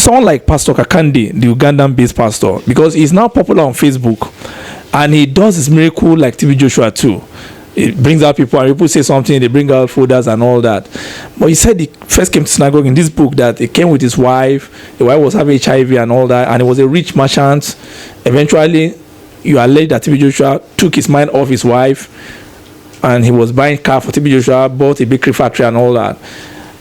someone like Pastor Kakande, the Ugandan-based pastor, because he's now popular on Facebook, and he does his miracle like TB Joshua too. It brings out people, and people say something, they bring out folders and all that. But he said he first came to synagogue in this book that he came with his wife. The wife was having HIV and all that, and he was a rich merchant. Eventually, you allege that TB Joshua took his mind off his wife, and he was buying car for TB Joshua, bought a bakery factory and all that.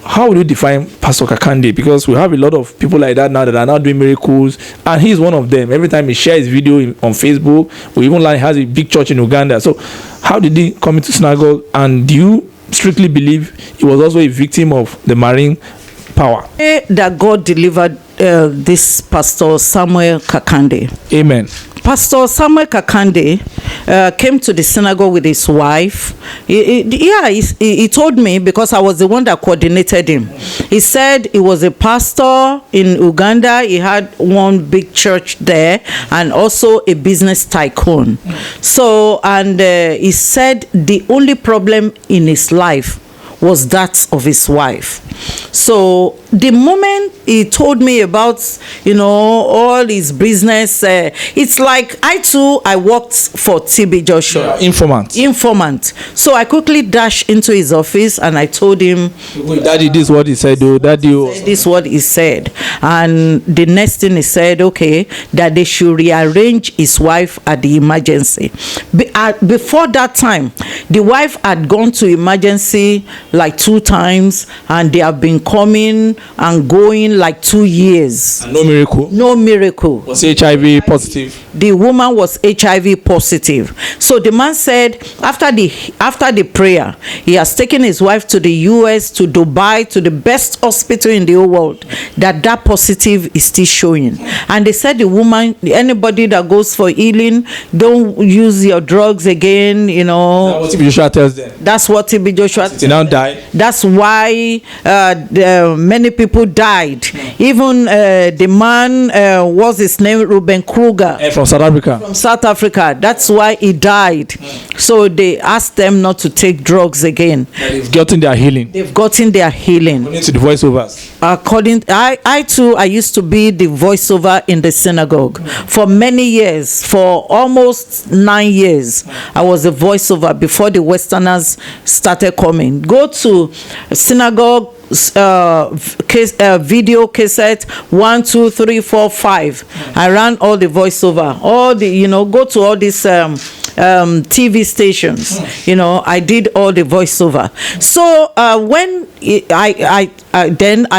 How would you define Pastor Kakande? Because we have a lot of people like that now that are now doing miracles, and he's one of them. Every time he shares video on Facebook, we even learn he has a big church in Uganda. So how did he come into synagogue, and do you strictly believe he was also a victim of the marine power? That God delivered this Pastor Samuel Kakande. Amen. Pastor Samuel Kakande came to the synagogue with his wife. He told me, because I was the one that coordinated him. He said he was a pastor in Uganda. He had one big church there and also a business tycoon. So, and he said the only problem in his life was that of his wife. So the moment he told me about, all his business, it's like I worked for TB Joshua. Informant. So I quickly dashed into his office and I told him, Daddy, this is what he said, though. Daddy, this is what he said. And the next thing he said, okay, that they should rearrange his wife at the emergency. Before that time, the wife had gone to emergency like 2 times, and they have been coming and going like 2 years. And no miracle? No miracle. Was HIV positive? The woman was HIV positive. So the man said after the prayer, he has taken his wife to the US, to Dubai, to the best hospital in the whole world, that positive is still showing. And they said the woman, anybody that goes for healing, don't use your drugs again, That's what TB Joshua tells them. That's what TB Joshua They now die. That's why many people died. Even the man, what's his name? Ruben Kruger. From South Africa. From South Africa. That's why he died. So they asked them not to take drugs again. They've gotten their healing. According to the voiceovers. I used to be the voiceover in the synagogue for many years. For almost 9 years, I was a voiceover before the Westerners started coming. Go to synagogue, video cassette 1, 2, 3, 4, 5. I ran all the voiceover, all the go to all these TV stations. I did all the voiceover. So when I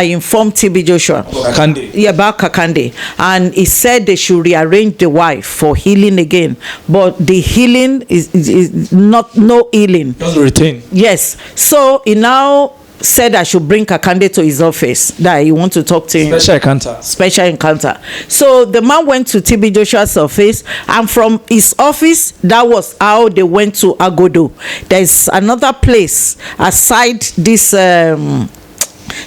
informed TB Joshua about Kakande, and he said they should rearrange the wife for healing again, but the healing is not no healing. Doesn't retain. Yes. So he now said I should bring Kakande to his office, that he want to talk to him. Special encounter. So the man went to TB Joshua's office, and from his office, that was how they went to Agodo. There's another place aside this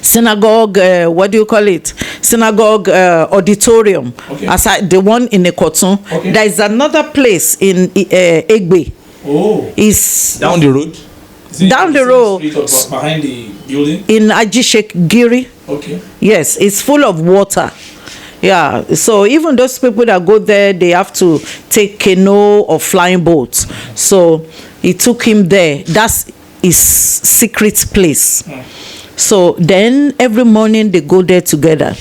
synagogue, what do you call it? Synagogue auditorium. Okay. Aside the one in Ekotun. Okay. There is another place in Egbe. Oh. It's down the road. Down the road, behind the building, in Ajishek Giri. Okay. Yes, it's full of water. Yeah, so even those people that go there, they have to take canoe or flying boats. So he took him there. That's his secret place. So then every morning they go there together.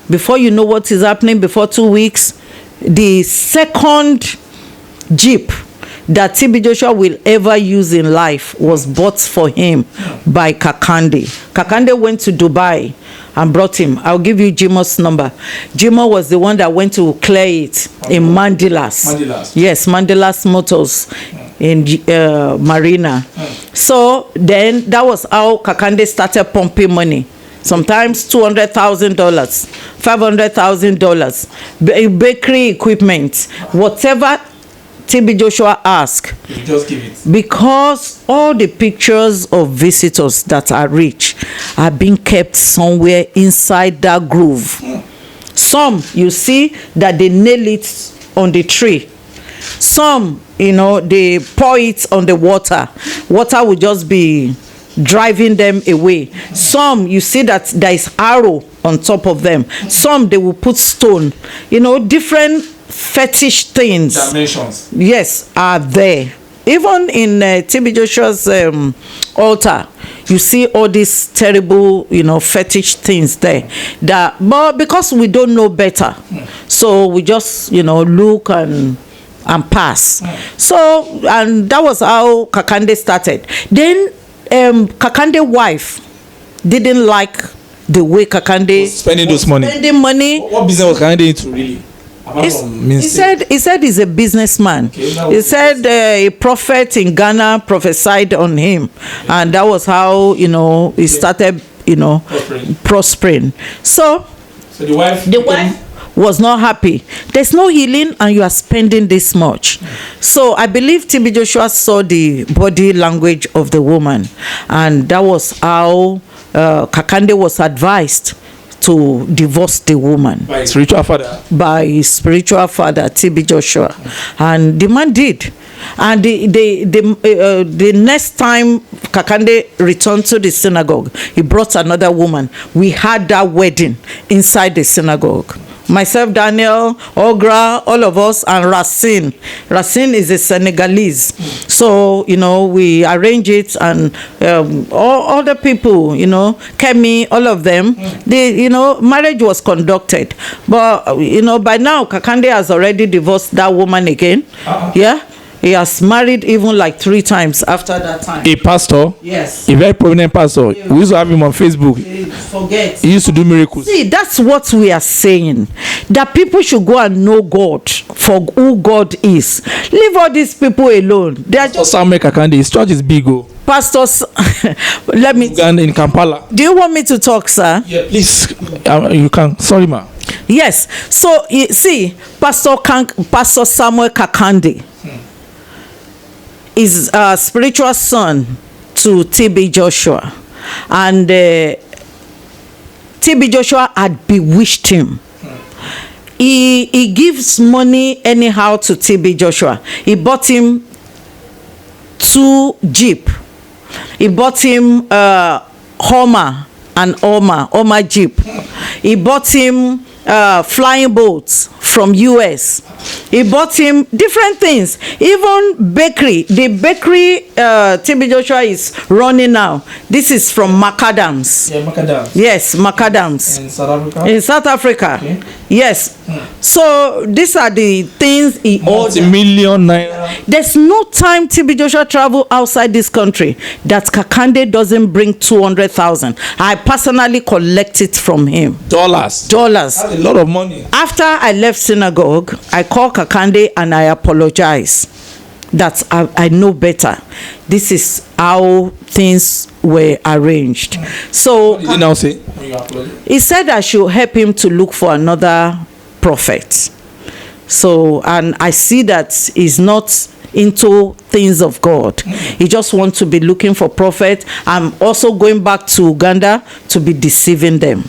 Before you know what is happening, before 2 weeks, the second jeep that TB Joshua will ever use in life was bought for him by Kakande. Kakande went to Dubai and brought him. I'll give you Jimo's number. Jimo was the one that went to clear it in Mandilas. Yes, Mandilas Motors in Marina. So then that was how Kakande started pumping money. Sometimes $200,000, $500,000, bakery equipment, whatever TB Joshua asked. You just give it. Because all the pictures of visitors that are rich are being kept somewhere inside that groove. Some, you see that they nail it on the tree. Some, they pour it on the water. Water will just be driving them away. Some, you see that there is arrow on top of them. Some they will put stone, different fetish things. Dimensions. Yes, are there. Even in T.B. Joshua's altar, you see all these terrible, fetish things there. But because we don't know better, so we just, look and pass. So, and that was how Kakande started. Then Kakande wife didn't like the way Kakande spending those money. Spending money. What business was Kakande into really? He said he's a businessman. Okay, he said a prophet in Ghana prophesied on him, and that was how he started prospering. So the wife was not happy. There's no healing, and you are spending this much. So I believe T.B. Joshua saw the body language of the woman, and that was how Kakande was advised to divorce the woman by his spiritual father, T.B. Joshua. And the man did. And the next time Kakande returned to the synagogue, he brought another woman. We had that wedding inside the synagogue. Myself, Daniel, Ogra, all of us, and Racine. Racine is a Senegalese. So, we arrange it, and all other people, Kemi, all of them, marriage was conducted. But, by now, Kakande has already divorced that woman again. Yeah. He has married even like 3 times after that time. A pastor? Yes. A very prominent pastor. Yeah. We used to have him on Facebook. Forget. He used to do miracles. See, that's what we are saying. That people should go and know God for who God is. Leave all these people alone. They are just... Samuel Kakande, his church is big. Pastors, let me... in Kampala. Do you want me to talk, sir? Yeah, please. You can. Sorry, ma. Yes. So, see, Pastor Samuel Kakande is a spiritual son to T.B. Joshua, and T.B. Joshua had bewitched him. He gives money anyhow to T.B. Joshua. He bought him 2 Jeep. He bought him Hummer Jeep. He bought him flying boats from US. He bought him different things, even bakery. The bakery T.B. Joshua is running now. This is from Macadams. Yeah, Macadams. Yes, Macadams. In South Africa. In South Africa. Okay. Yes. So these are the things he ordered. Multi-million naira. There's no time T.B. Joshua travel outside this country that Kakande doesn't bring 200,000. I personally collect it from him. Dollars. That's a lot of money. After I left synagogue, I called Kakande and I apologize that I know better. This is how things were arranged. So what did he now say when you apologize? He said I should help him to look for another prophet. So, and I see that he's not into things of God. He just wants to be looking for prophet. I'm also going back to Uganda to be deceiving them.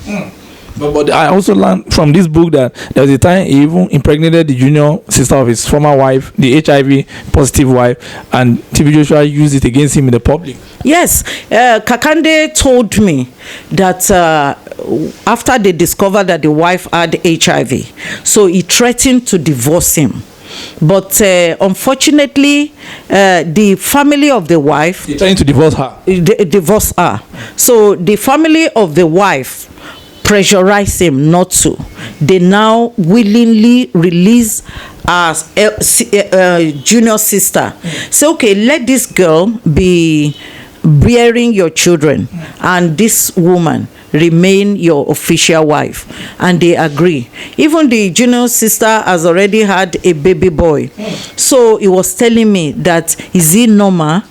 But I also learned from this book that there was a time he even impregnated the junior sister of his former wife, the HIV positive wife, and T.B. Joshua used it against him in the public. Yes, Kakande told me that after they discovered that the wife had HIV, so he threatened to divorce him. But unfortunately, the family of the wife... They're trying to divorce her. Divorce her. So the family of the wife pressurize him not to. They now willingly release as a junior sister. So okay, let this girl be bearing your children and this woman remain your official wife, and they agree. Even the junior sister has already had a baby boy. So he was telling me that, is it normal?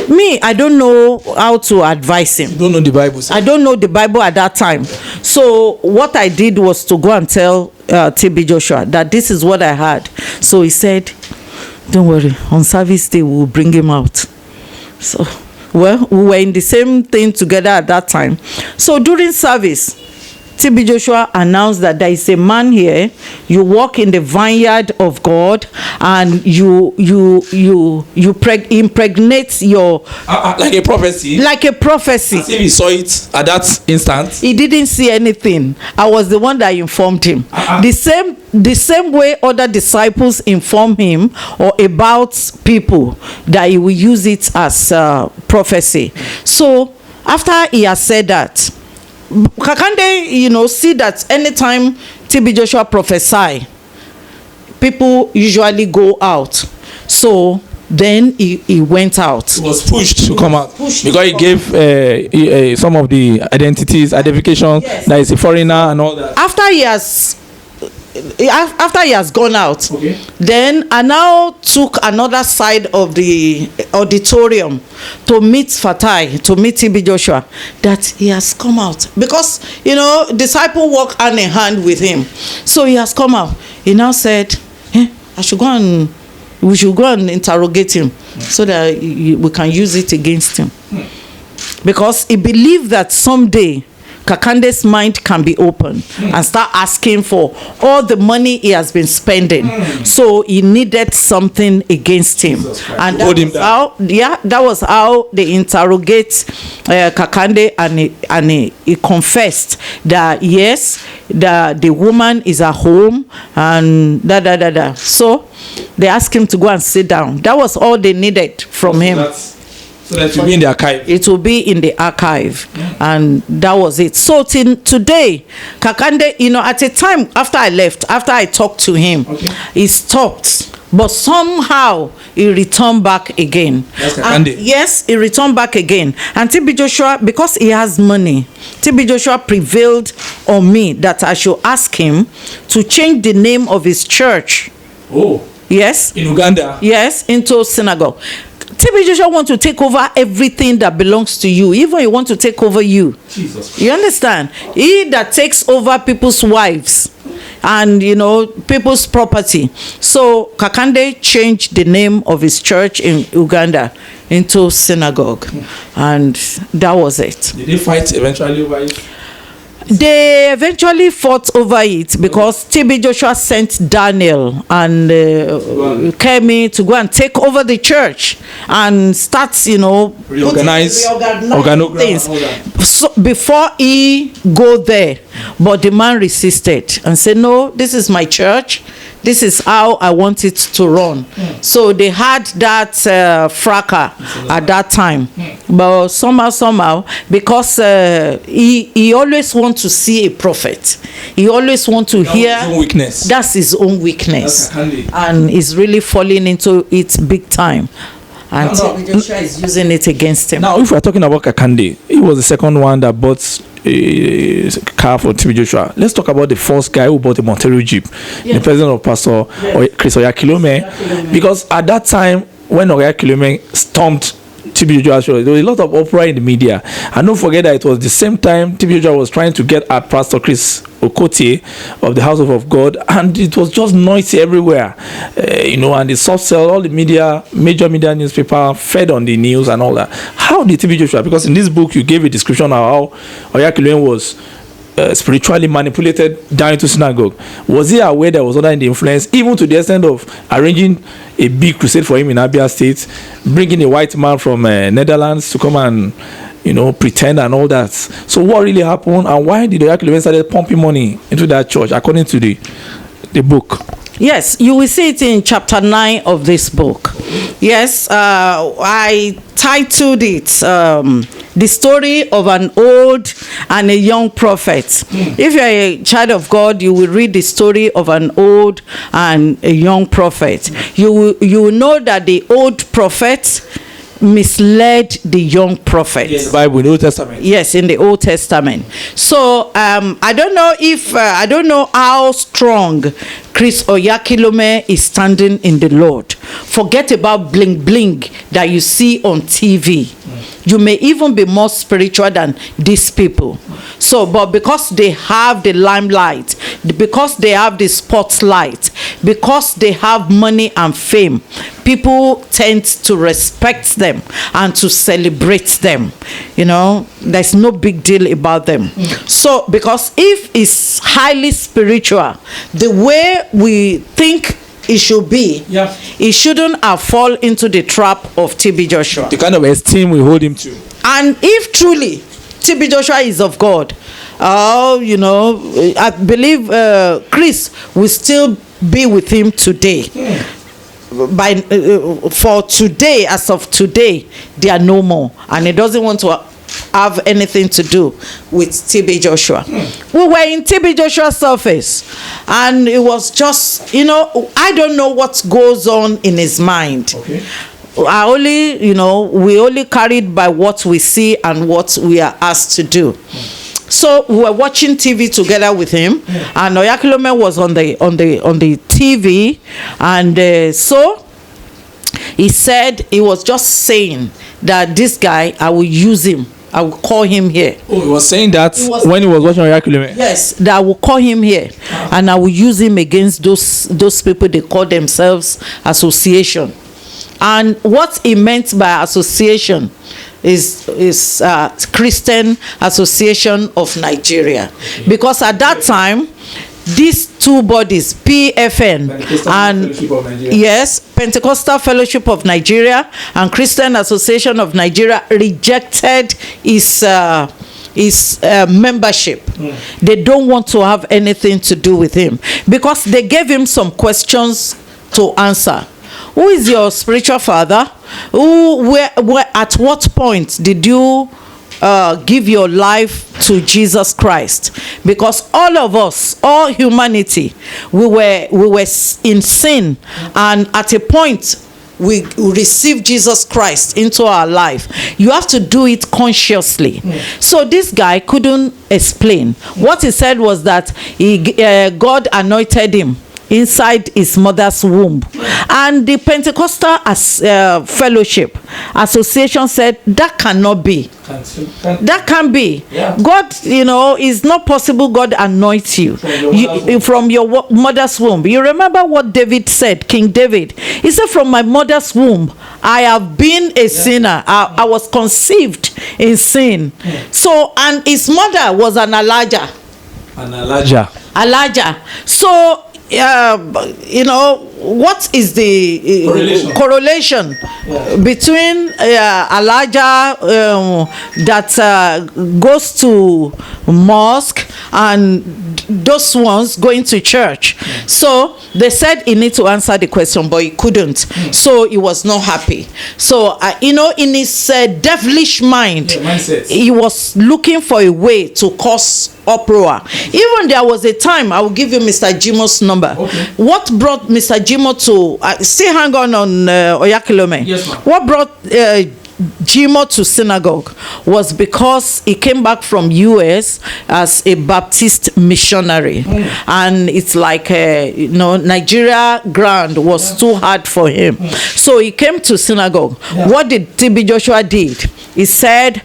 Me, I don't know how to advise him. You don't know the Bible, sir? I don't know the Bible at that time. So what I did was to go and tell T.B. Joshua that this is what I had. So he said, don't worry, on service day we'll bring him out. So, well, we were in the same thing together at that time. So during service, T.B. Joshua announced that there is a man here. You walk in the vineyard of God, and you impregnate your like a prophecy. Like a prophecy. As if he saw it at that instant. He didn't see anything. I was the one that informed him. The same way other disciples inform him or about people, that he will use it as prophecy. So after he has said that, Kakande, see that anytime T.B. Joshua prophesy, people usually go out. So then he went out. He was pushed to come out because he gave some of the identification, yes, that is a foreigner and all that. After he has gone out, okay, then I now took another side of the auditorium to meet T.B. Joshua, that he has come out, because disciple walk hand in hand with him. So he has come out. He now said, we should go and interrogate him, so that we can use it against him, because he believed that someday Kakande's mind can be open and start asking for all the money he has been spending. So he needed something against him, and that was how they interrogate Kakande, and he confessed that yes, the woman is at home and So they asked him to go and sit down. That was all they needed from him. So that will be in the archive. It will be in the archive, and that was it. So till today, Kakande, at a time after I left, after I talked to him, okay, he stopped, but somehow he returned back again. That's Kakande. Yes, he returned back again. And T.B. Joshua, because he has money, T.B. Joshua prevailed on me that I should ask him to change the name of his church. Oh. Yes. In Uganda. Yes, into Synagogue. T.B. Joshua wants to take over everything that belongs to you. Even he wants to take over you. Jesus. You understand? He that takes over people's wives and people's property. So Kakande changed the name of his church in Uganda into Synagogue, and that was it. Did they fight eventually over it? They eventually fought over it because T.B. Joshua sent Daniel and Kemi to go and take over the church and start, reorganize things. So before he go there, but the man resisted and said, "No, this is my church. This is how I want it to run." So they had that fracas at that time. But somehow, because he always wants to see a prophet. He always wants to hear. His own weakness. That's his own weakness. And he's really falling into it big time. And Joshua is using it against him. Now, if we're talking about Kakande, he was the second one that bought a car for T.B. Joshua. Let's talk about the first guy who bought a Montero Jeep, the president of Pastor Chris Oyakhilome. Because at that time, when Oyakhilome stormed T.B. Joshua, there was a lot of uproar in the media. And don't forget that it was the same time T.B. Joshua was trying to get at Pastor Chris Okotie of the House of God, and it was just noisy everywhere, and the soft cell, all the major media newspaper fed on the news and all that. How did T.B. Joshua, because in this book you gave a description of how Oyakhilome was spiritually manipulated down into Synagogue. Was he aware there was other influence, even to the extent of arranging a big crusade for him in Abia State, bringing a white man from Netherlands to come and pretend and all that? So what really happened, and why did Oyakhilome started pumping money into that church, according to the book? Yes, you will see it in chapter 9 of this book. Yes, I titled it The Story of an Old and a Young Prophet. If you're a child of God, you will read the story of an old and a young prophet. You will know that the old prophet misled the young prophet. Yes, the Bible in the Old Testament. Yes, in the Old Testament. So I don't know how strong Chris Oyakhilome is standing in the Lord. Forget about bling bling that you see on TV. You may even be more spiritual than these people. So, but because they have the limelight, because they have the spotlight, because they have money and fame, people tend to respect them and to celebrate them. You know, there's no big deal about them. So, because if it's highly spiritual, the way we think it should be, it shouldn't have fallen into the trap of T.B. Joshua. The kind of esteem we hold him to. And if truly T.B. Joshua is of God, you know, I believe Chris will still be with him today. For today, as of today, they are no more, and he doesn't want to have anything to do with T.B. Joshua. We were in T.B. Joshua's office, and it was just, you know, I don't know what goes on in his mind. I only, you know, we only carried by what we see and what we are asked to do. So we were watching TV together with him, and Oyakhilome was on the TV, and so he said, he was just saying that this guy, I will use him. I will call him here. Oh, he was saying that when he was watching Oyakhilome? Yes, that I will call him here, and I will use him against those people they call themselves association. And what he meant by association is Christian Association of Nigeria. Because at that time, these two bodies, PFN and Pentecostal Fellowship of Nigeria and Christian Association of Nigeria, rejected his membership. They don't want to have anything to do with him, because they gave him some questions to answer. Who is your spiritual father? Where, at what point did you give your life to Jesus Christ? Because all of us, all humanity, we were in sin, and at a point we receive Jesus Christ into our life. You have to do it consciously. So this guy couldn't explain. What he said was that God anointed him inside his mother's womb, and the Pentecostal Fellowship Association said that cannot be. That can be. God, you know, is not possible. God anoints you from your mother's womb. You remember what David said, King David? He said, from my mother's womb, I have been a sinner. I was conceived in sin. So, and his mother was an Elijah. Elijah. So, you know, what is the correlation between Elijah that goes to mosque and those ones going to church? So they said he need to answer the question, but he couldn't. So he was not happy. So you know, in his devilish mind, he was looking for a way to cause uproar. Even there was a time, I will give you Mr. Jimo's number. What brought Mr. Jimo to still hang on Oyakhilome? Yes, ma'am. What brought Jimo to Synagogue was because he came back from US as a Baptist missionary, and it's like you know, Nigeria ground was too hard for him, so he came to Synagogue. What did T.B. Joshua did? He said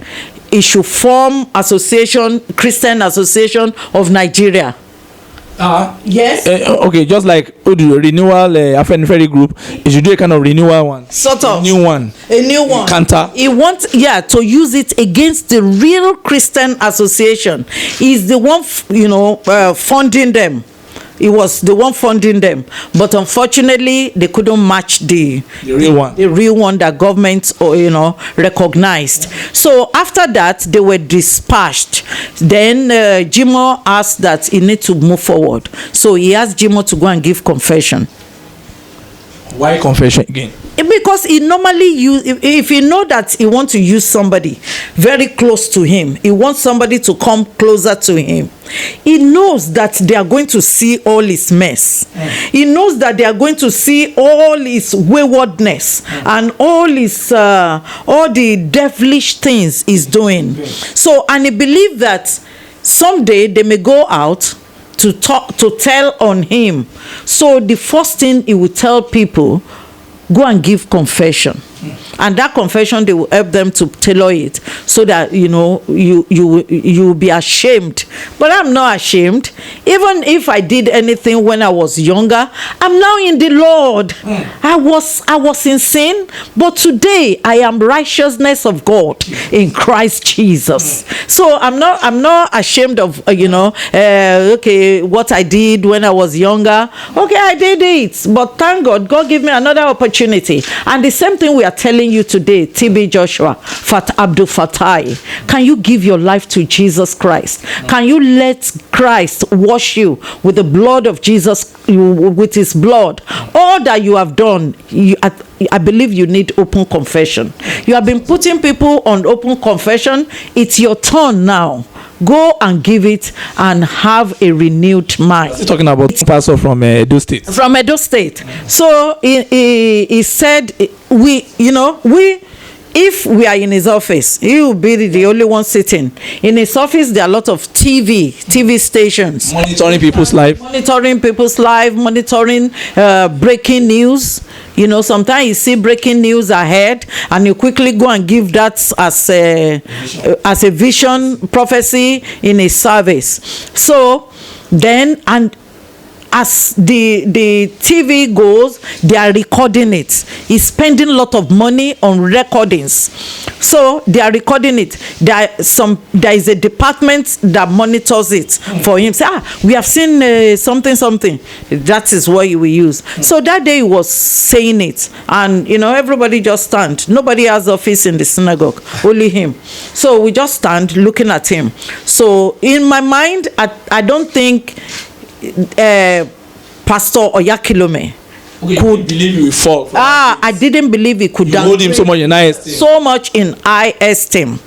he should form association, Christian Association of Nigeria. Yes. Okay, just like renewal Afenifere group, you should do a kind of renewal one. Sort of. A new one. Counter. He wants, to use it against the real Christian association. He's the one, funding them. He was the one funding them, but unfortunately they couldn't match the real one that government recognized. So after that they were dispatched. Then Jimo asked that he need to move forward, so he asked Jimo to go and give confession. Why confession again? Because he normally use, if he know that he want to use somebody very close to him, he wants somebody to come closer to him, he knows that they are going to see all his mess. He knows that they are going to see all his waywardness and all his all the devilish things he's doing. So, and he believed that someday they may go out to tell on him. So the first thing he will tell people, go and give confession, and that confession they will help them to tailor it so that you will be ashamed. But I'm not ashamed. Even if I did anything when I was younger, I'm now in the Lord. I was in sin, but today I am righteousness of God in Christ Jesus. So I'm not ashamed of okay, what I did when I was younger. Okay, I did it, but thank God gave me another opportunity. And the same thing we are telling you today, T.B. Joshua, Abdulfatai. Can you give your life to Jesus Christ? Can you let Christ wash you with the blood of Jesus, with his blood? All that you have done, I believe you need open confession. You have been putting people on open confession. It's your turn now. Go and give it and have a renewed mind. He's talking about pastor from Edo State. From Edo State. So he said, if we are in his office, he will be the only one sitting. In his office, there are a lot of TV stations. Monitoring people's life. Monitoring breaking news. Sometimes you see breaking news ahead and you quickly go and give that as a vision, prophecy in a service. So then, and as the TV goes, they are recording it. He's spending a lot of money on recordings. So they are recording it. There is a department that monitors it for him. Say, we have seen something. That is what you will use. So that day he was saying it, and everybody just stand. Nobody has office in the synagogue, only him. So we just stand looking at him. So in my mind, I don't think Pastor Oyakhilome could believe he will fall. I didn't believe he could. You hold him so much in high esteem. So much in high esteem.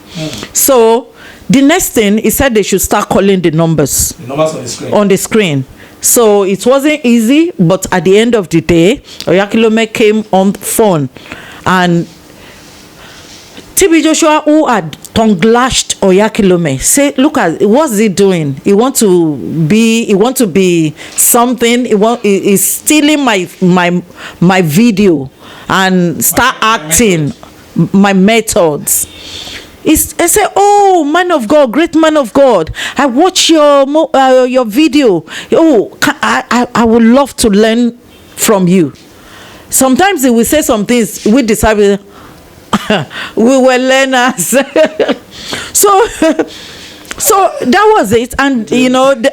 So the next thing, he said they should start calling the numbers. The numbers on the screen. On the screen. So it wasn't easy, but at the end of the day, Oyakhilome came on the phone, and T.B. Joshua, who had tongue-lashed Oyakhilome, say, look at what's he doing? He want to be something. He's stealing my video and start acting my methods. I say, oh, man of God, great man of God, I watch your video. Oh, I would love to learn from you. Sometimes he will say some things we decide. We were learners. So that was it. And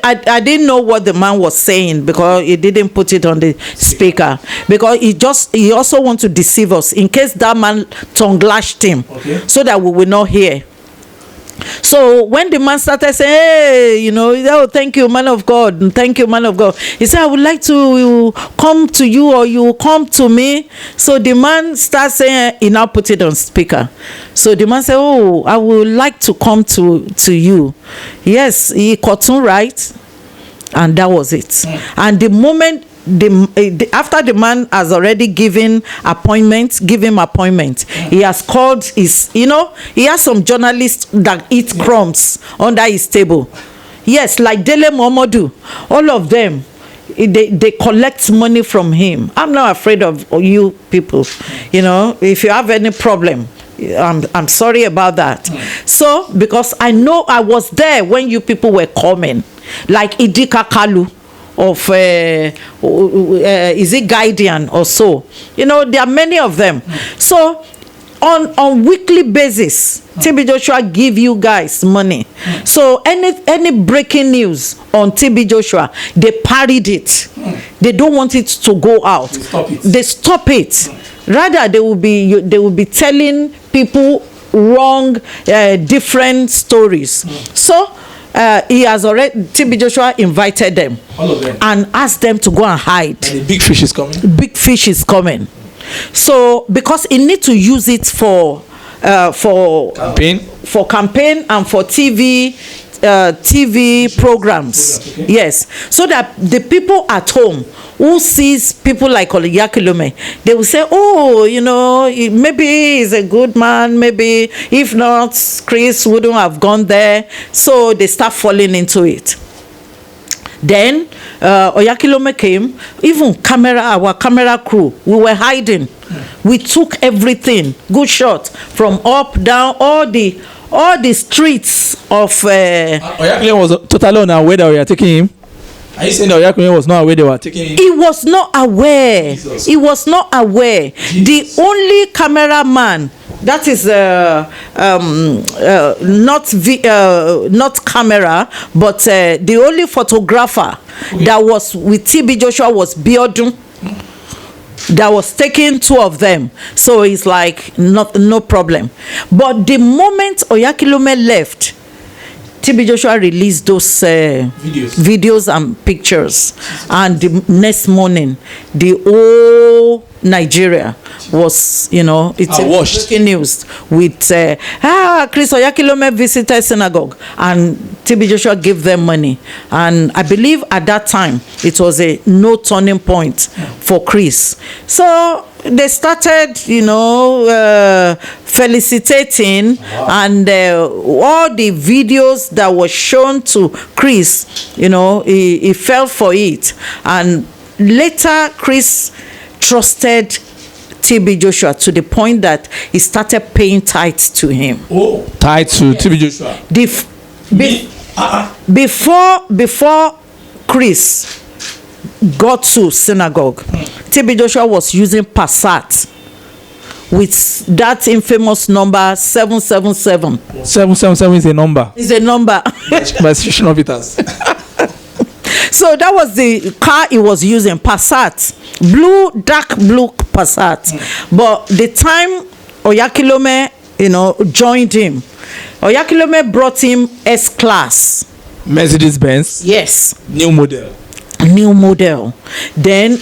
I didn't know what the man was saying because he didn't put it on the speaker, because he also want to deceive us in case that man tongue lashed him, so that we will not hear. So when the man started saying, hey, thank you, man of God, thank you, man of God, he said, I would like to come to you, or you come to me. So the man starts saying, he now put it on speaker. So the man said, oh, I would like to come to you. Yes, he cotton right, and that was it. And the moment after the man has already given him appointment, he has called his, he has some journalists that eat crumbs under his table. Yes, like Dele Momodu, all of them, they collect money from him. I'm not afraid of you people. If you have any problem, I'm sorry about that. So because I know I was there when you people were coming, like Idika Kalu of is it Guardian or so, there are many of them. So on weekly basis, T.B. Joshua give you guys money. So any breaking news on T.B. Joshua, they parried it. They don't want it to go out. They stop it. Rather, they will be telling people wrong, different stories. So he has already, T.B. Joshua invited them, all of them, and asked them to go and hide. And the big fish is coming. Big fish is coming. So because he need to use it for campaign, and for TV programs. Okay. Yes, so that the people at home who sees people like Oyakhilome, they will say, oh, maybe he's a good man, maybe if not, Chris wouldn't have gone there. So they start falling into it. Then Oyakhilome came. Even our camera crew, we were hiding. We took everything, good shot, from up, down, all the all the streets of Oyakhilome was totally unaware that we are taking him. Are you saying that Oyakhilome was not aware they were taking him? he was not aware. Jesus. He was not aware. Jesus. The only cameraman, that is not camera, but the only photographer that was with TB Joshua was Biodun. That was taking 2 of them. So it's like no problem. But the moment Oyakhilome left, TB Joshua released those videos and pictures, and the next morning the whole Nigeria was, it's breaking news with Chris Oyakhilome visited synagogue and TB Joshua gave them money, and I believe at that time it was a no turning point for Chris. So they started, felicitating, and all the videos that were shown to Chris, he fell for it, and later Chris trusted TB Joshua to the point that he started paying tithes to him. Oh, tithes to TB Joshua. Before Chris got to synagogue, TB Joshua was using Passat with that infamous number 777. 777 is a number. Is a number. By Station of Peters. So that was the car he was using, Passat, dark blue Passat. But the time Oyakhilome, joined him, Oyakhilome brought him S-Class. Mercedes Benz. Yes. New model. Then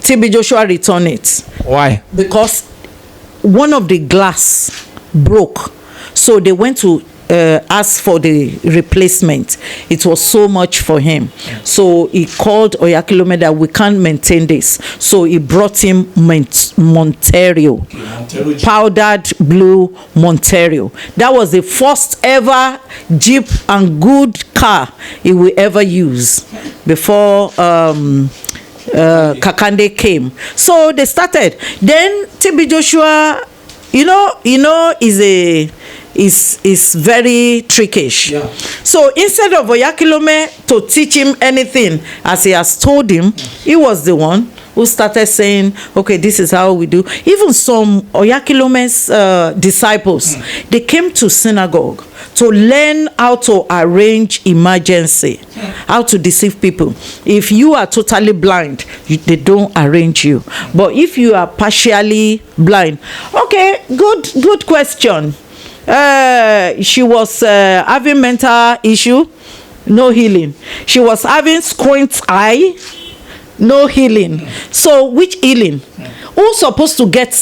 TB Joshua returned it. Why? Because one of the glass broke. So they went to ask for the replacement. It was so much for him. So he called Oyakhilome that we can't maintain this. So he brought him Monterio. Powdered blue Monterio. That was the first ever Jeep and good car he will ever use before Kakande came. So they started. Then TB Joshua, is very trickish. Yeah. So instead of Oyakhilome to teach him anything as he has told him, he was the one who started saying, okay, this is how we do. Even some Oyakhilome's disciples, they came to synagogue to learn how to arrange emergency, how to deceive people. If you are totally blind, they don't arrange you. But if you are partially blind, okay, good question. She was having mental issue, no healing. She was having squint eye, no healing. So which healing? Who's supposed to get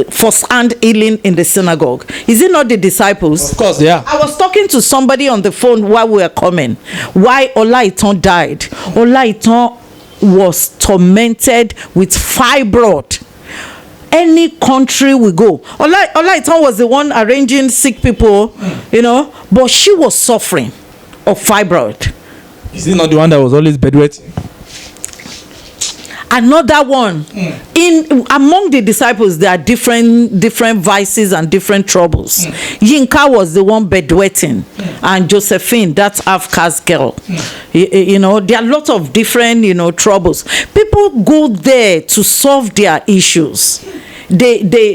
first-hand healing in the synagogue? Is it not the disciples? Of course, yeah. I was talking to somebody on the phone while we were coming. Why Olaitan died. Olaitan was tormented with fibroid. Any country we go, Olaitan was the one arranging sick people, but she was suffering of fibroid. Is it not the one that was always bedwetting? Another one. Among the disciples, there are different vices and different troubles. Yinka was the one bedwetting, and Josephine, that's half-caste girl. There are a lot of different troubles. People go there to solve their issues. They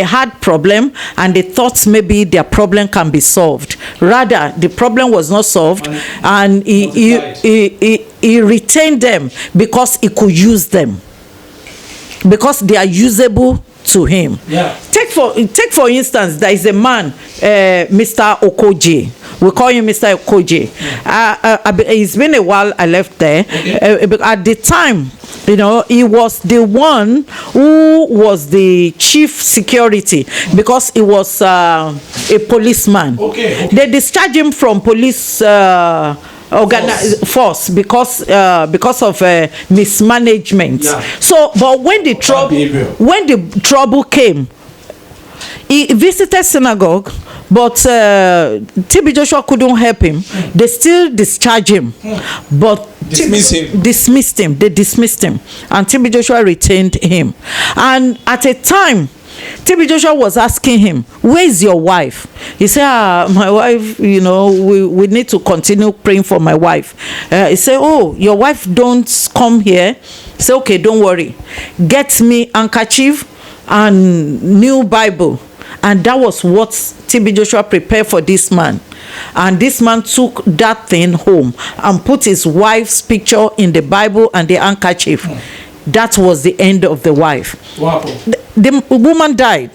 had problem and they thought maybe their problem can be solved. Rather, the problem was not solved, and he retained them because he could use them, because they are usable to him. Yeah. Take for instance, there is a man, Mr. Okoje. We call him Mr. Okoje. It's been a while I left there. Okay. At the time, he was the one who was the chief security because he was a policeman. Okay. They discharged him from police force because of mismanagement. Yeah. So, but when the trouble came, he visited synagogue, but TB Joshua couldn't help him. They still discharged him, but dismissed him. They dismissed him, and TB Joshua retained him. And at a time, TB Joshua was asking him, where is your wife? He said, my wife, we need to continue praying for my wife. He said, oh, your wife don't come here. He said, okay, don't worry. Get me handkerchief and new Bible. And that was what TB Joshua prepared for this man. And this man took that thing home and put his wife's picture in the Bible and the handkerchief. That was the end of the wife. Wow. The woman died.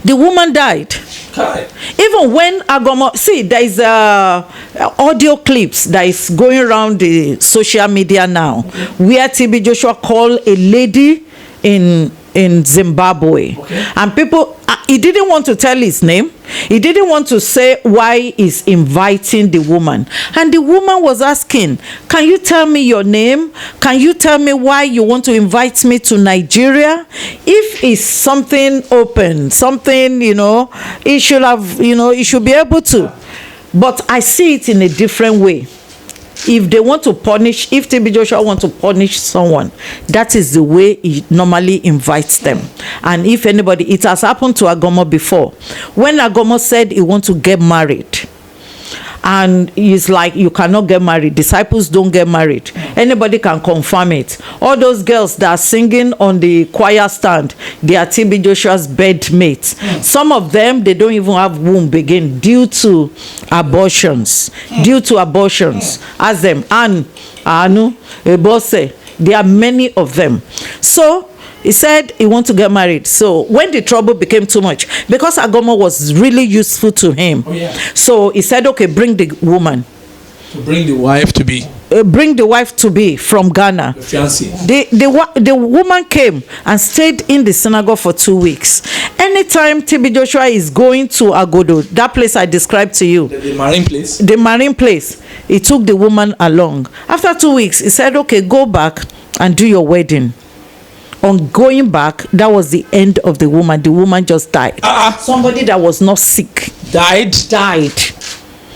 The woman died. Okay. Even when Agomo, see, there is audio clips that is going around the social media now, where TB Joshua called a lady in Zimbabwe, and people, he didn't want to tell his name. He didn't want to say why he's inviting the woman. And the woman was asking, can you tell me your name? Can you tell me why you want to invite me to Nigeria? If it's something open, something, he should have, he should be able to. But I see it in a different way. If they want to punish, if TB Joshua want to punish someone, that is the way he normally invites them. And if anybody, it has happened to Agomo before. When Agomo said he want to get married, and he's like, you cannot get married. Disciples don't get married. Anybody can confirm it. All those girls that are singing on the choir stand, they are TB Joshua's bedmates. Some of them, they don't even have womb again due to abortions. Ask them, Anu, Ebose. There are many of them. So he said he wants to get married. So when the trouble became too much, because Agomo was really useful to him, so he said, okay, bring the woman. To bring the wife to be. Bring the wife to be from Ghana. The fiancé. The woman came and stayed in the synagogue for 2 weeks. Anytime TB Joshua is going to Agodo, that place I described to you, The marine place. The marine place, he took the woman along. After 2 weeks, he said, okay, go back and do your wedding. On going back, that was the end of the woman. The woman just died. Somebody that was not sick Died.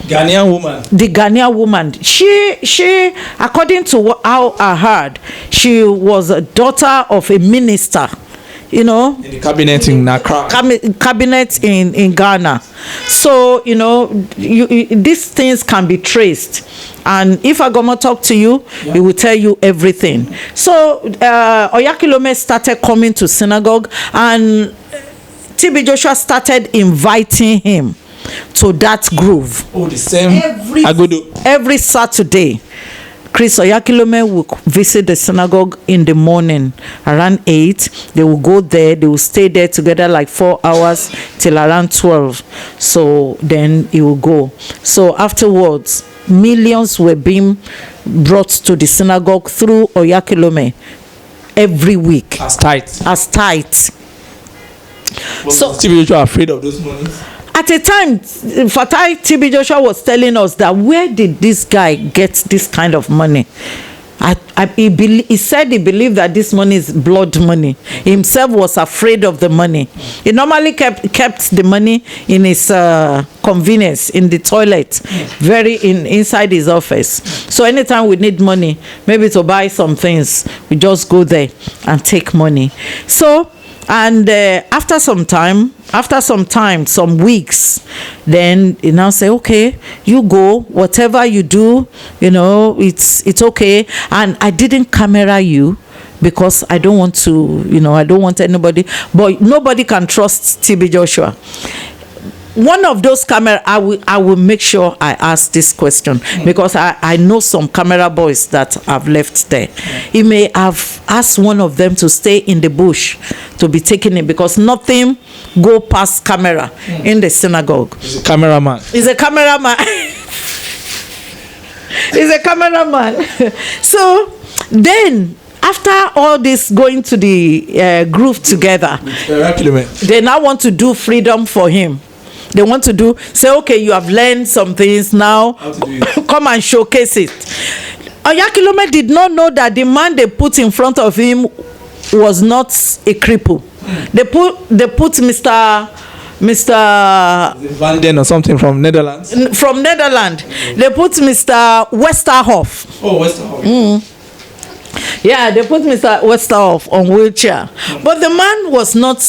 Ghanaian woman. The Ghanaian woman. She, according to how I heard, she was a daughter of a minister. In the cabinet in Accra. Cabinet in Ghana. So these things can be traced, and if Agomo talk to you, he will tell you everything. So Oyakhilome started coming to synagogue, and TB Joshua started inviting him to that groove. Oh, the same Agodo. Every Saturday, Chris Oyakhilome will visit the synagogue in the morning around 8. They will go there. They will stay there together like 4 hours till around 12. So then he will go. So afterwards, millions were being brought to the synagogue through Oyakhilome every week. As tight. So TB Joshua afraid of those monies? At a time, Fatai TB Joshua was telling us that where did this guy get this kind of money? He said he believed that this money is blood money. He himself was afraid of the money. He normally kept the money in his convenience, in the toilet, inside his office. So anytime we need money, maybe to buy some things, we just go there and take money. So, and after some time, some weeks, then he now say, okay, you go, whatever you do, it's okay. And I didn't camera you because I don't want to, I don't want anybody, but nobody can trust TB Joshua. One of those camera, I will make sure I ask this question, because I know some camera boys that have left there. He may have asked one of them to stay in the bush to be taking it, because nothing go past camera in the synagogue. He's a cameraman. He's a cameraman. So then, after all this going to the groove together, they now want to do freedom for him. They want to say, okay, you have learned some things now, come and showcase it. Oyakhilome did not know that the man they put in front of him was not a cripple. They put Mr. Ugandan or something from Netherlands. From Netherlands. They put Mr. Westerhoff. Oh, Westerhoff. Yeah, they put Mr. Westerhoff on wheelchair. But the man was not,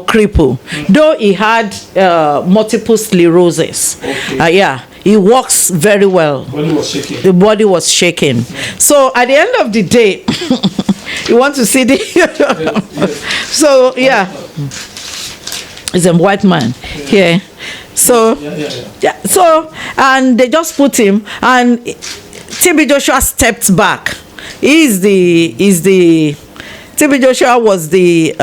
crippled, though he had multiple sclerosis. Okay. Yeah, he walks very well. Body was shaking. The body was shaking. So at the end of the day, you want to see the... So, yeah. He's a white man here. So, yeah. So, and they just put him, and T.B. Joshua stepped back. T.B. Joshua was the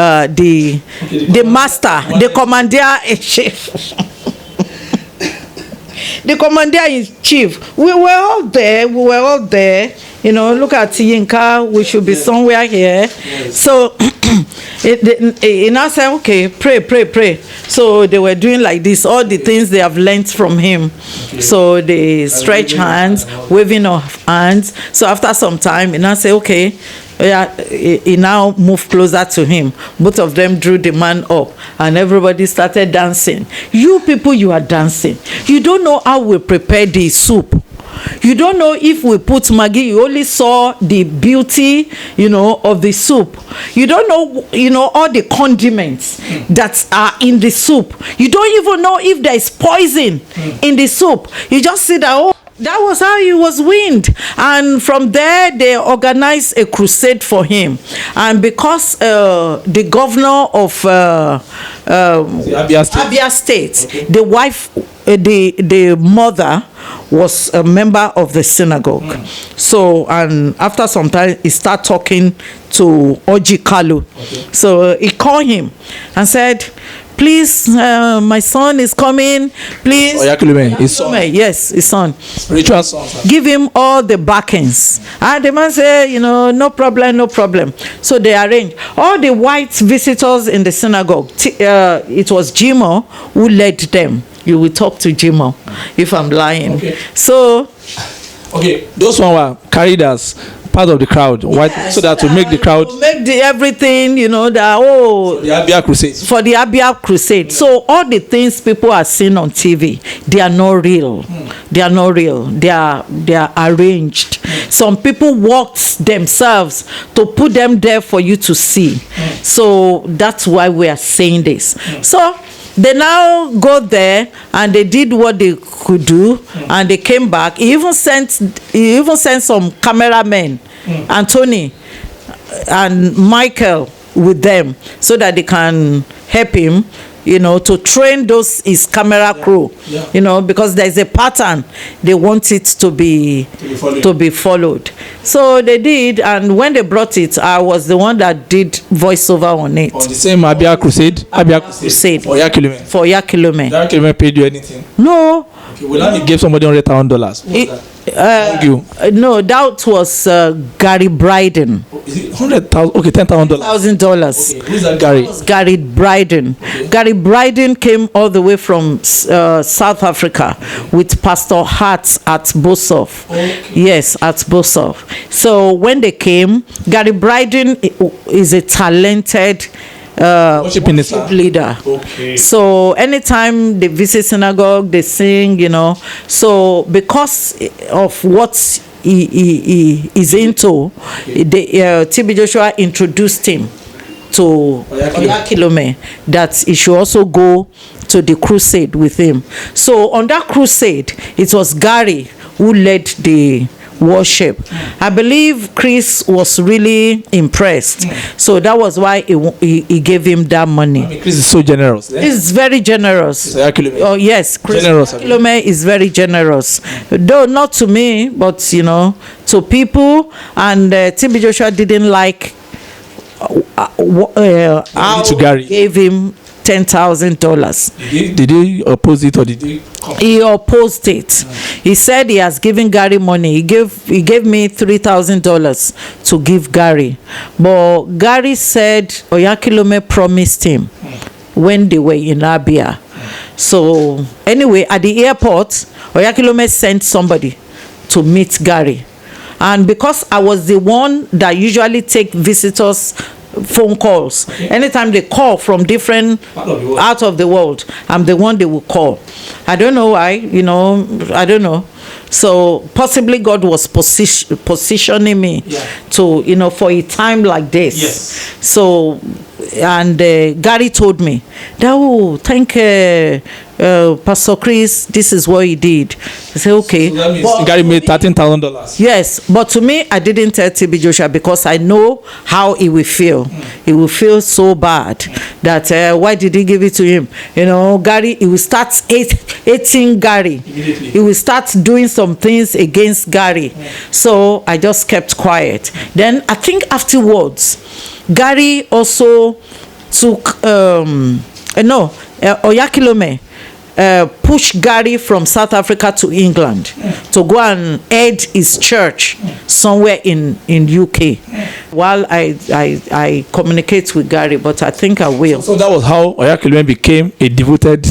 master, the commander-in-chief. The commander-in-chief. We were all there. Look at Yinka. We should be somewhere here. Yes. So he now said, okay, pray. So they were doing like this, all the things they have learned from him. Okay. So they stretch hands, waving of hands. So after some time, he now said, okay. Yeah, he now moved closer to him. Both of them drew the man up, and everybody started dancing. You people, you are dancing. You don't know how we prepare the soup. You don't know if we put Maggi. You only saw the beauty, of the soup. You don't know, all the condiments that are in the soup. You don't even know if there is poison in the soup. You just see that, that was how he was weaned. And from there, they organized a crusade for him. And because the governor of Abia State, okay. The wife, the mother was a member of the synagogue. So, and after some time, he started talking to Oji Kalu. Okay. So he called him and said, please, my son is coming. Please. Oyakhilome, his son. Yes, his son. Spiritual son. Give him all the backings. And the man said, no problem. So they arranged. All the white visitors in the synagogue, it was Jimo who led them. You will talk to Jimo if I'm lying. Okay. So. Okay, those one were carried as part of the crowd, yes, so that to make the crowd make everything, the Abia crusade. For the Abia crusade. So all the things people are seeing on TV, they are not real. They are not real. They are arranged. Some people worked themselves to put them there for you to see. So that's why we are saying this. So they now go there and they did what they could do, and they came back. He even sent some cameramen, Anthony and Michael, with them so that they can help him, to train his camera crew, because there's a pattern they want it to be followed. So they did, and when they brought it, I was the one that did voiceover on it. On the same Abia crusade? Abia crusade. For Oyakhilome. For Oyakhilome. Oyakhilome paid you anything? No. Okay, well, he gave somebody $100,000. Thank you. No, that was Gary Bryden. Is it 100,000? Okay, $10,000. $1,000. Okay, who's that Gary? Gary Bryden. Okay. Gary Bryden came all the way from South Africa with Pastor Hart at Bosov. Okay. Yes, at Bosov. So when they came, Gary Bryden is a talented worship leader. Okay. So anytime they visit synagogue, they sing, So because of what he is into, T.B. Joshua introduced him to Oyakhilome, that he should also go to the crusade with him. So on that crusade, it was Gary who led the worship. I believe Chris was really impressed. So that was why he gave him that money. I mean, Chris is so generous. He's very generous. Oh yes, Chris Oyakhilome is very generous. Though not to me, but to people. And T.B. Joshua didn't like how Gary gave him $10,000. Did he oppose it, or did he? He opposed it. He said he has given Gary money. He gave me $3,000 to give Gary, but Gary said Oyakhilome promised him when they were in Abia. So anyway, at the airport, Oyakhilome sent somebody to meet Gary, and because I was the one that usually take visitors phone calls, anytime they call from different out of the world, I'm the one they will call. I don't know why, I don't know. So possibly God was positioning me to, for a time like this. Yes. So, and Gary told me that, thank Pastor Chris, this is what he did. I said, okay. So that means Gary made $13,000. Yes, but to me, I didn't tell T.B. Joshua because I know how he will feel. He will feel so bad that why did he give it to him? Gary, he will start hating Gary. He will start doing some things against Gary. So I just kept quiet. Then I think afterwards, Gary also took Oyakhilome pushed Gary from South Africa to England to go and head his church somewhere in UK. While I communicate with Gary, but I think I will. So that was how Oyakhilome became a devoted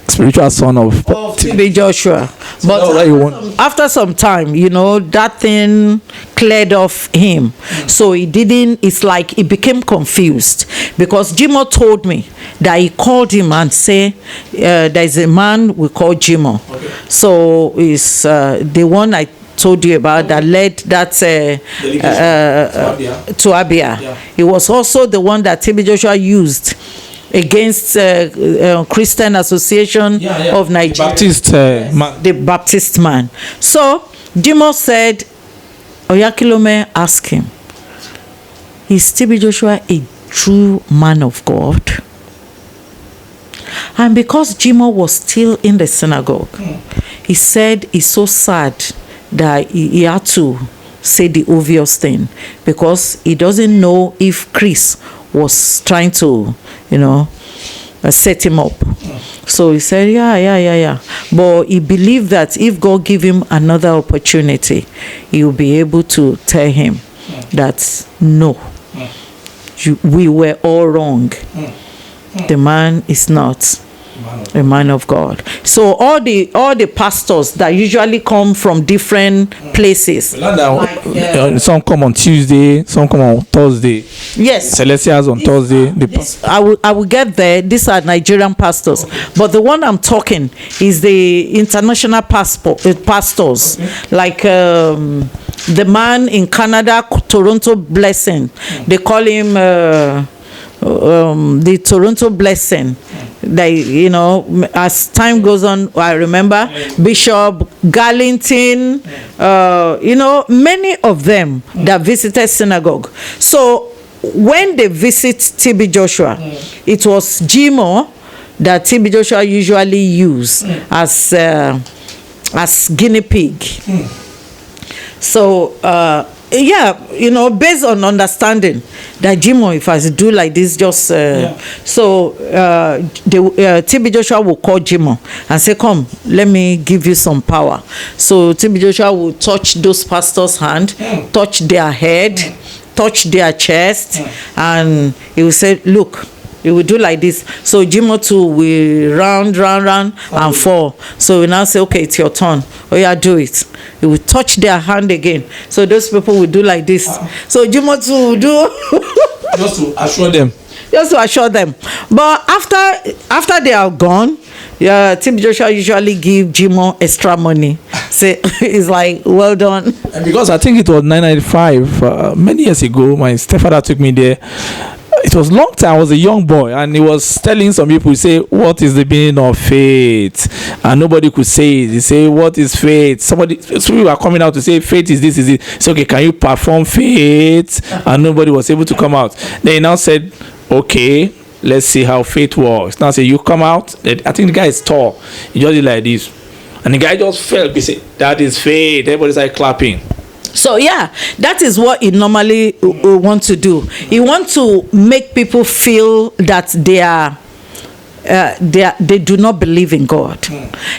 spiritual son of T.B. Joshua. So but after some time, that thing cleared off him. So it's like he became confused because Jimo told me that he called him and say there's a man we call Jimo. Okay. So it's the one I told you about that led that to Abia. Yeah. He was also the one that T.B. Joshua used against Christian Association of Nigeria, the Baptist man. So Jimo said, Oyakhilome asked him, is T.B. Joshua a true man of God? And because Jimo was still in the synagogue, he said he's so sad that he had to say the obvious thing because he doesn't know if Chris was trying to, set him up. So he said, yeah. But he believed that if God give him another opportunity, he will be able to tell him that no, we were all wrong. The man is not a man of God. So all the pastors that usually come from different places, some come on Tuesday, some come on Thursday. Yes, Celestials on Thursday. I will get there. These are Nigerian pastors, but the one I'm talking is the international pastors, like the man in Canada, Toronto Blessing. They call him the Toronto Blessing. They, as time goes on, I remember Bishop Garlington, many of them that visited synagogue. So when they visit T.B. Joshua, it was Jimo that T.B. Joshua usually use as guinea pig. So based on understanding that Jimo, if I do like this, just T.B. Joshua will call Jimo and say, come, let me give you some power. So T.B. Joshua will touch those pastors' hand, touch their head, touch their chest, and he will say, look, he will do like this. So Jimo too will round and fall. So we now say, okay, it's your turn. Oh yeah, do it. He will touch their hand again. So those people will do like this. So Jimo too will do just to assure them. Just to assure them. But after they are gone, T.B. Joshua usually give Jimo extra money. Say it's like, well done. And because I think it was 1995, many years ago, my stepfather took me there. It was long time. I was a young boy, and he was telling some people, say, what is the meaning of faith? And nobody could say it. He say, what is faith? Some people were coming out to say, faith is this, is it. So, okay, can you perform faith? And nobody was able to come out. Then he now said, okay, let's see how faith works. Now say, you come out. I think the guy is tall. He just did like this. And the guy just fell. He said, that is faith. Everybody started clapping. So that is what he normally want to do. He want to make people feel that they do not believe in God,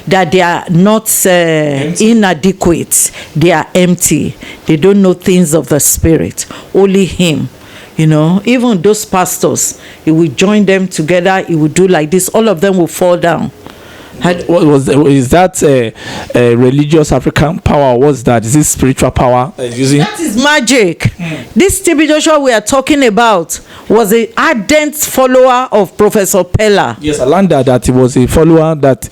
that they are not inadequate, they are empty, they don't know things of the Spirit, only Him. Even those pastors, he will join them together, he will do like this, all of them will fall down. Is that a religious African power? What's that? Is this spiritual power using? That is magic. This T.B. Joshua we are talking about was an ardent follower of Professor Pella. Yes, I learned that he was a follower, that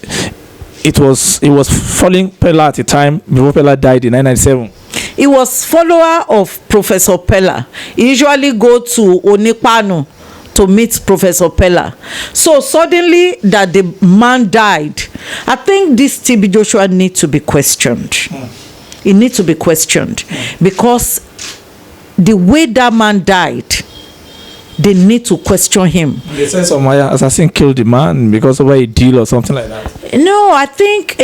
it was following Pella at the time before Pella died in 1997. He was follower of Professor Pella. He usually go to Onipanu to meet Professor Pella. So suddenly that the man died, I think this TB Joshua need to be questioned. It needs to be questioned because the way that man died, they need to question him. They say some assassin killed the man because of a deal or something like that. No, I think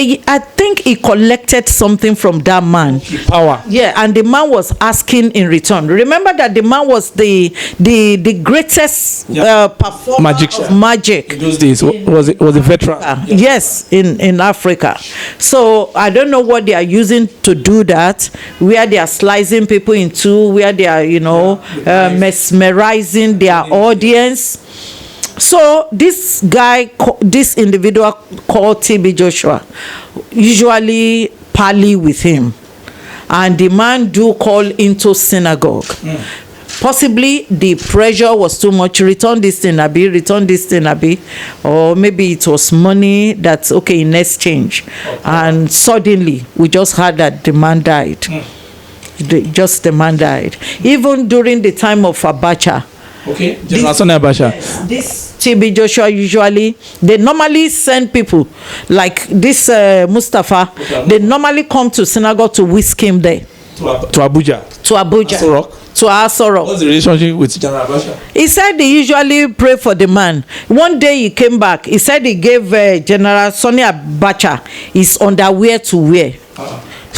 he collected something from that man. Power. Yeah, and the man was asking in return. Remember that the man was the greatest performer magician of magic in those days. Was a veteran. Yes, in Africa. So I don't know what they are using to do that. Where they are slicing people in two, where they are mesmerizing their audience. So this guy, this individual called TB Joshua, usually parley with him, and the man do call into synagogue. Possibly the pressure was too much. Return this thing, Abi. Return this thing, Abi. Or maybe it was money that's okay in exchange. And suddenly we just heard that the man died. The man died. Even during the time of Abacha. Okay, Abacha. This TB Joshua usually, they normally send people like this Mustafa. They normally come to synagogue to whisk him there. To Abuja. To Abuja. Aso Rock. To Aso Rock. What's the relationship with General Abacha? He said they usually pray for the man. One day he came back. He said he gave General Sonny Abacha his underwear to wear.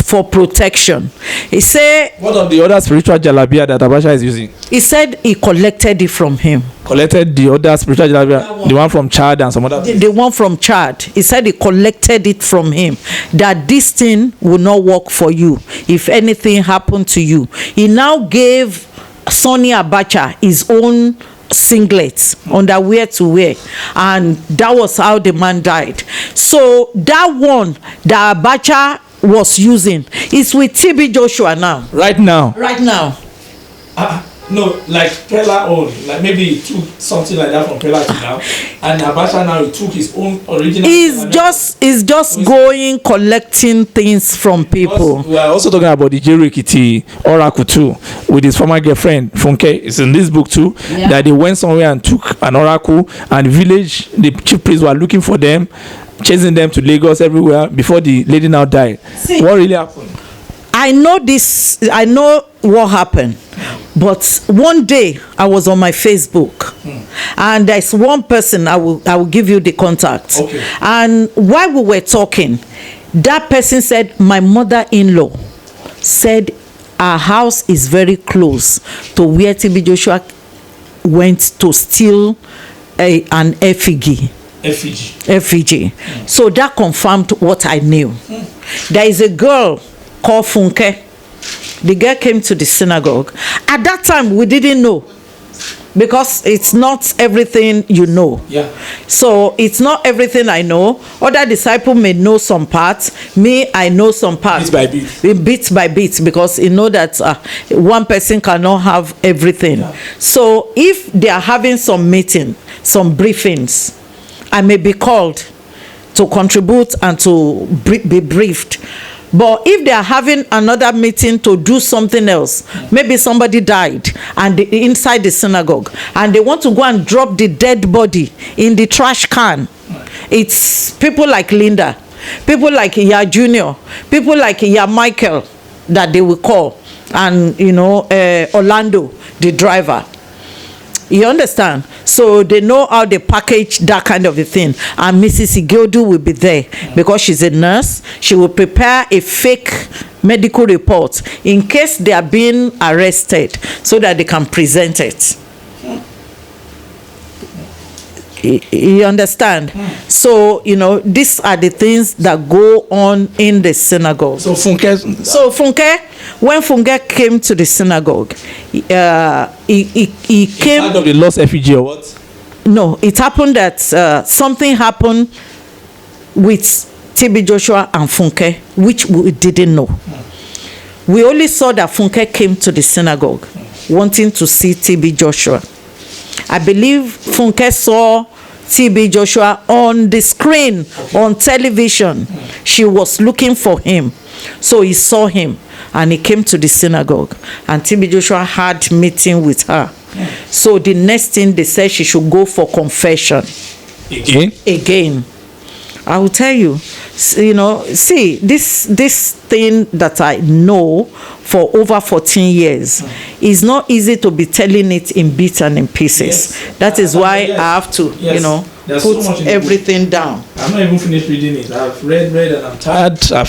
For protection. He said, what of the other spiritual jalabia that Abacha is using? He said he collected it from him. Collected the other spiritual jalabia, the one from Chad and some other. The one from Chad. He said he collected it from him. That this thing will not work for you if anything happened to you. He now gave Sonny Abacha his own singlets, underwear to wear, and that was how the man died. So that one that Abacha was using is with TB Joshua now. Right now. No, like Pella own, like maybe he took something like that from Pella to now, and Abacha now he took his own original. He's just going collecting things from people. We are also talking about the Jerikiti Oracle too, with his former girlfriend Funke. It's in this book too, that they went somewhere and took an oracle, and the village, the chief priests were looking for them, chasing them to Lagos everywhere before the lady now died. See, what really happened? I know what happened, but one day I was on my Facebook, and there's one person I will give you the contact. Okay. And while we were talking, that person said my mother-in-law said our house is very close to where TB Joshua went to steal an effigy. So that confirmed what I knew. There is a girl called Funke. The girl came to the synagogue. At that time, we didn't know, because it's not everything you know. Yeah. So it's not everything I know. Other disciples may know some parts. Me, I know some parts. Bit by bit, because you know that one person cannot have everything. Yeah. So if they are having some meeting, some briefings, I may be called to contribute and to be briefed. But if they are having another meeting to do something else, maybe somebody died and inside the synagogue, and they want to go and drop the dead body in the trash can. It's people like Linda, people like Ya Junior, people like Ya Michael that they will call, and Orlando, the driver. You understand? So they know how they package that kind of a thing. And Mrs. Igildu will be there because she's a nurse. She will prepare a fake medical report in case they are being arrested, so that they can present it. You understand? So, these are the things that go on in the synagogue. So Funke, when Funke came to the synagogue, he came out of the lost effigy or what? No, it happened that something happened with TB Joshua and Funke, which we didn't know. We only saw that Funke came to the synagogue wanting to see TB Joshua. I believe Funke saw TB Joshua on the screen, on television. She was looking for him. So he saw him and he came to the synagogue, and TB Joshua had meeting with her. So the next thing, they said she should go for confession. Again. I will tell you, you know, see, this thing that I know for over 14 years is not easy to be telling it in bits and in pieces. Yes. That is why I have to, you know, there's put so everything down. I'm not even finished reading it. I've read and I'm tired. So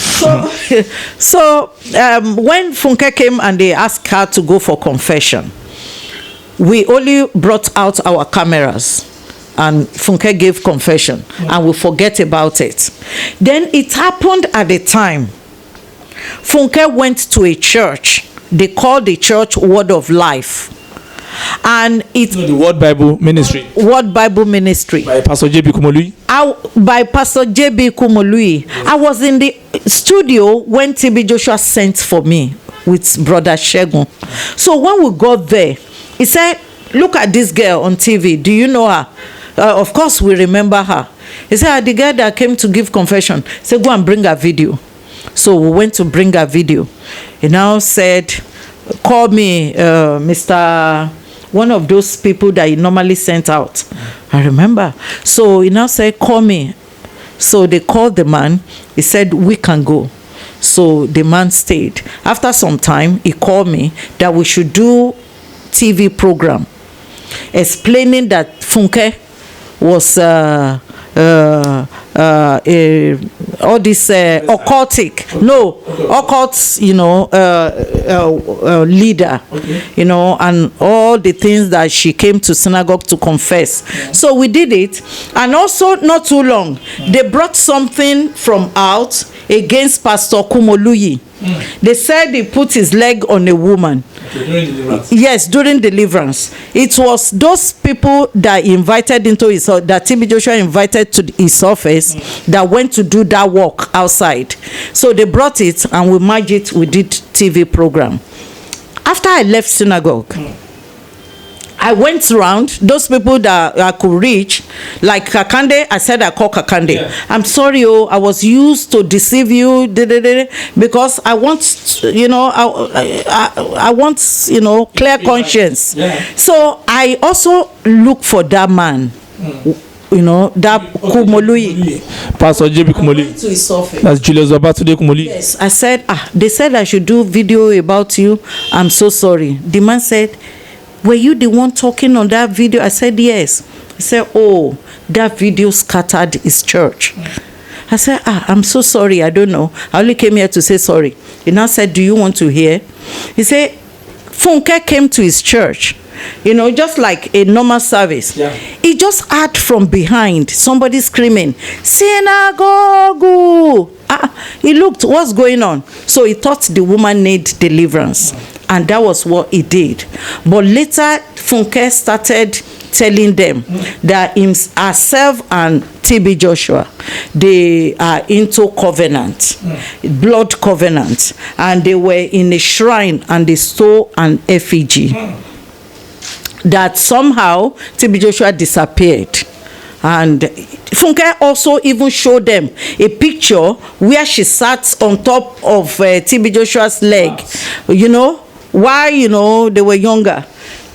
when Funke came and they asked her to go for confession, we only brought out our cameras. And Funke gave confession, and we forget about it. Then it happened at the time. Funke went to a church. They called the church Word of Life. And it... the Word Bible Ministry. Word Bible Ministry. By Pastor J.B. Kumolui. By Pastor J.B. Kumolui. Yes. I was in the studio when TB Joshua sent for me with Brother Shegun. So when we got there, he said, look at this girl on TV. Do you know her? Of course, we remember her. He said, the girl that came to give confession. He said, go and bring her video. So we went to bring her video. He now said, call me, Mr. One of those people that he normally sent out. I remember. So he now said, call me. So they called the man. He said, we can go. So the man stayed. After some time, he called me that we should do TV program explaining that Funke was all this occultic, occult, you know, leader, you know, and all the things that she came to synagogue to confess. So we did it, and also not too long, they brought something from out against Pastor Kumoluyi. They said he put his leg on a woman. During deliverance. Yes, during deliverance. It was those people that invited into his, that TB Joshua invited to his office, that went to do that work outside. So they brought it and we merged it. We did TV program. After I left synagogue, I went around those people that I could reach, like Kakande. I said I call Kakande. Yeah. I'm sorry, I was used to deceive you, because I want, you know, I want, you know, clear conscience. Yeah. So I also look for that man. You know, that Kumolui. Pastor J.B. Kumolui. To his office. That's Julius Babatude Kumolui. Yes, I said, they said I should do video about you. I'm so sorry. The man said, were you the one talking on that video? I said, yes. He said, oh, that video scattered his church. I said, I'm so sorry. I don't know. I only came here to say sorry. He now said, do you want to hear? He said, Funke came to his church, you know, just like a normal service. Yeah. He just heard from behind somebody screaming, Synagogue. He looked, what's going on? So he thought the woman needed deliverance. And that was what he did. But later, Funke started telling them that herself and TB Joshua, they are into covenant, blood covenant. And they were in a shrine and they stole an effigy. That somehow TB Joshua disappeared. And Funke also even showed them a picture where she sat on top of TB Joshua's leg, you know, while, you know, they were younger.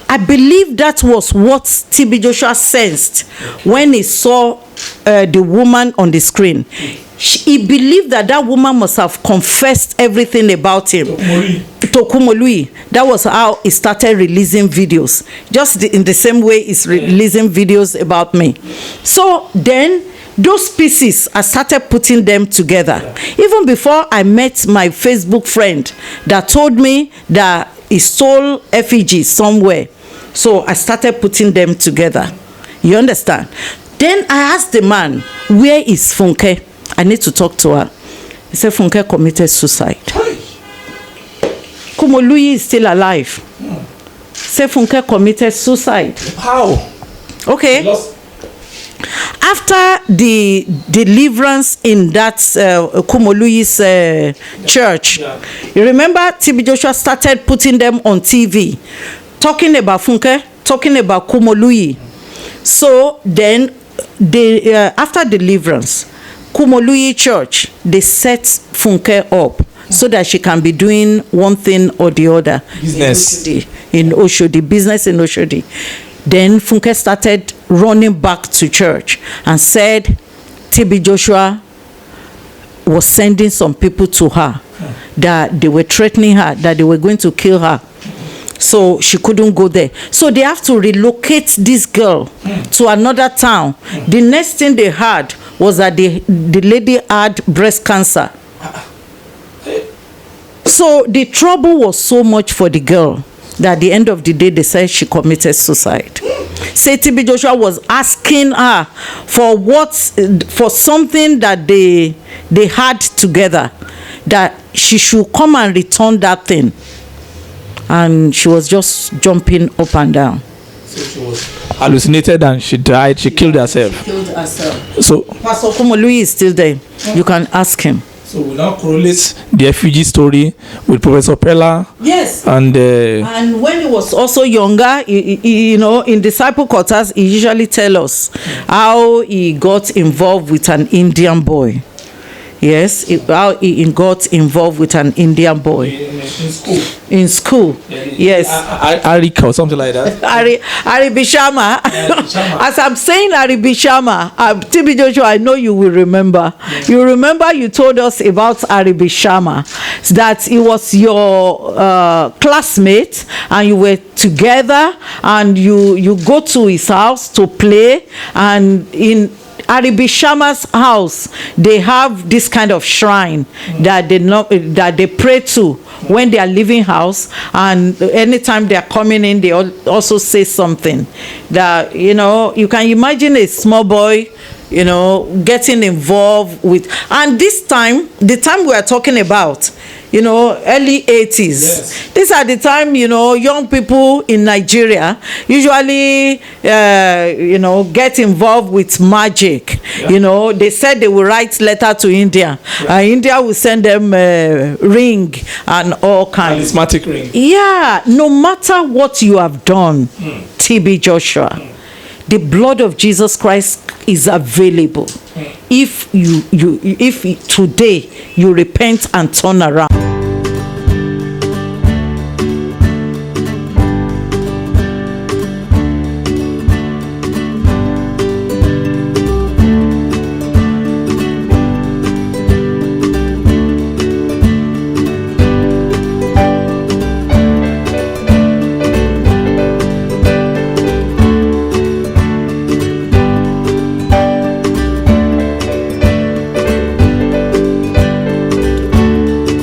I believe that was what TB Joshua sensed when he saw the woman on the screen. He believed that that woman must have confessed everything about him. To Kumolui. That was how he started releasing videos. Just in the same way he's releasing videos about me. So then, those pieces, I started putting them together. Even before I met my Facebook friend that told me that he stole effigies somewhere. So I started putting them together. You understand? Then I asked the man, where is Funke? I need to talk to her. He said, Funke committed suicide. Kumolui is still alive. Say Funke committed suicide. How? Okay. After the deliverance in that Kumolui's church, you remember TB Joshua started putting them on TV, talking about Funke, talking about Kumolui. So then they after deliverance, Kumoluyi Church, they set Funke up so that she can be doing one thing or the other. Business. In Oshodi, business in Oshodi. Then Funke started running back to church and said T.B. Joshua was sending some people to her, that they were threatening her, that they were going to kill her. So she couldn't go there. So they have to relocate this girl to another town. The next thing they heard was that the lady had breast cancer. So the trouble was so much for the girl that at the end of the day, they said she committed suicide. Say T.B. Joshua was asking her for something that they had together, that she should come and return that thing. And she was just jumping up and down. So she was hallucinated and she died. She killed herself. So Pastor Kumoluyi is still there. You can ask him. So we now correlate the refugee story with Professor Pella. Yes. And when he was also younger, you know, in disciple quarters, he usually tell us how he got involved with an Indian boy. Yes, how he got involved with an Indian boy. In school. Yes. Arika or something like that. Aribishama. As I'm saying Aribishama, T.B. Joshua, I know you will remember. Yeah. You remember you told us about Aribishama, that he was your classmate and you were together and you go to his house to play, and in Aribishama's house they have this kind of shrine that they pray to when they are leaving house, and anytime they are coming in they also say something that, you know, you can imagine a small boy, you know, getting involved with. And this time, the time we are talking about, you know, early 80s. Yes. These are the time, you know, young people in Nigeria usually, you know, get involved with magic. Yeah. You know, they said they will write letter to India. Yeah. India will send them ring and all kinds. Charismatic ring. Yeah, no matter what you have done, T.B. Joshua, the blood of Jesus Christ is available. If today you repent and turn around.